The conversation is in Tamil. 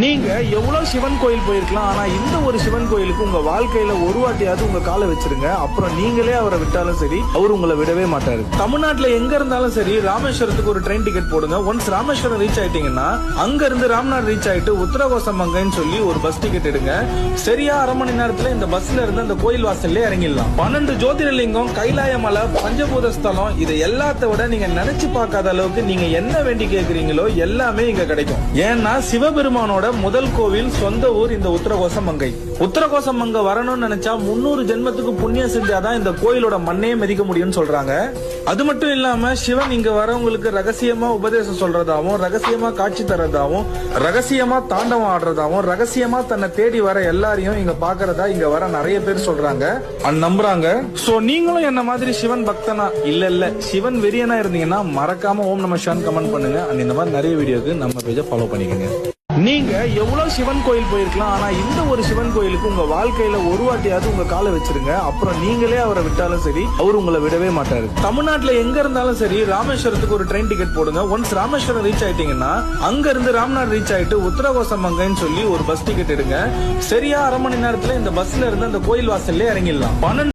நீங்க எவ்வளவு சிவன் கோயில் போயிருக்கலாம், ஆனா இந்த ஒரு சிவன் கோயிலுக்கு உங்க வாழ்க்கையில ஒரு வாட்டியாவது உங்க காலை வச்சிருங்க. அப்புறம் நீங்களே அவரை விட்டாலும் சரி, அவர் உங்களை விடவே மாட்டாரு. தமிழ்நாட்டுல எங்க இருந்தாலும் சரி, ராமேஸ்வரத்துக்கு ஒரு ட்ரெயின் டிக்கெட் போடுங்க. ஒன்ஸ் ராமேஸ்வரம் ரீச் ஆயிட்டீங்கன்னா அங்க இருந்து ராம்நாட் ரீச் ஆயிட்டு உத்தரகோசமங்கைன்னு சொல்லி ஒரு பஸ் டிக்கெட் எடுங்க. சரியா அரை மணி நேரத்துல இந்த பஸ்ல இருந்து அந்த கோயில் வாசல்ல இறங்கிடலாம். 12 ஜோதிர்லிங்கம், கைலாய மலை, பஞ்சபூத ஸ்தலம், இதை எல்லாத்த விட நீங்க நினைச்சு பார்க்காத அளவுக்கு நீங்க என்ன வேண்டி கேக்குறீங்களோ எல்லாமே இங்க கிடைக்கும். ஏன்னா சிவபெருமானோட முதல் கோவில் சொந்த ஊர் இந்த உத்தரகோசமங்கை. உத்தரகோசமங்கை வரணும்னு நினைச்சா 300 ஜென்மத்துக்கு புண்ணியம் செஞ்சாதான் இந்த கோயிலோட மண்ணையே மிதிக்க முடியும்னு சொல்றாங்க. அது மட்டும் இல்லாம சிவன் இங்க வரவங்களுக்கு ரகசியமா உபதேசம் சொல்றதாவும், ரகசியமா காட்சி தரதாவும், ரகசியமா தாண்டவம் ஆடுறதாவும், ரகசியமா தன்னை தேடி வர எல்லாரையும் இங்க பாக்குறதா இங்க வர நிறைய பேர் சொல்றாங்க, நம்புறாங்க. சோ நீங்களும் என்ன மாதிரி சிவன் பக்தனா இல்ல சிவன் வெறியனா இருந்தீங்கன்னா மறக்காம ஓம் நம சிவான் கமெண்ட் பண்ணுங்க. இந்த மாதிரி நிறைய வீடியோக்கு நம்ம பேஜை ஃபாலோ பண்ணிக்கங்க. நீங்க எவ்வளவு சிவன் கோயில் போயிருக்கலாம், ஆனா இந்த ஒரு சிவன் கோயிலுக்கு உங்க வாழ்க்கையில ஒரு வாட்டியாவது உங்க காலை வச்சிருங்க. அப்புறம் நீங்களே அவரை விட்டாலும் சரி, அவர் உங்களை விடவே மாட்டாரு. தமிழ்நாட்டுல எங்க இருந்தாலும் சரி, ராமேஸ்வரத்துக்கு ஒரு ட்ரெயின் டிக்கெட் போடுங்க. ஒன்ஸ் ராமேஸ்வரம் ரீச் ஆயிட்டீங்கன்னா அங்க இருந்து ராம்நாட் ரீச் ஆயிட்டு உத்தரகோசமங்கைன்னு சொல்லி ஒரு பஸ் டிக்கெட் எடுங்க. சரியா அரை மணி நேரத்துல இந்த பஸ்ல இருந்து அந்த கோயில் வாசல்ல இறங்கிடலாம்.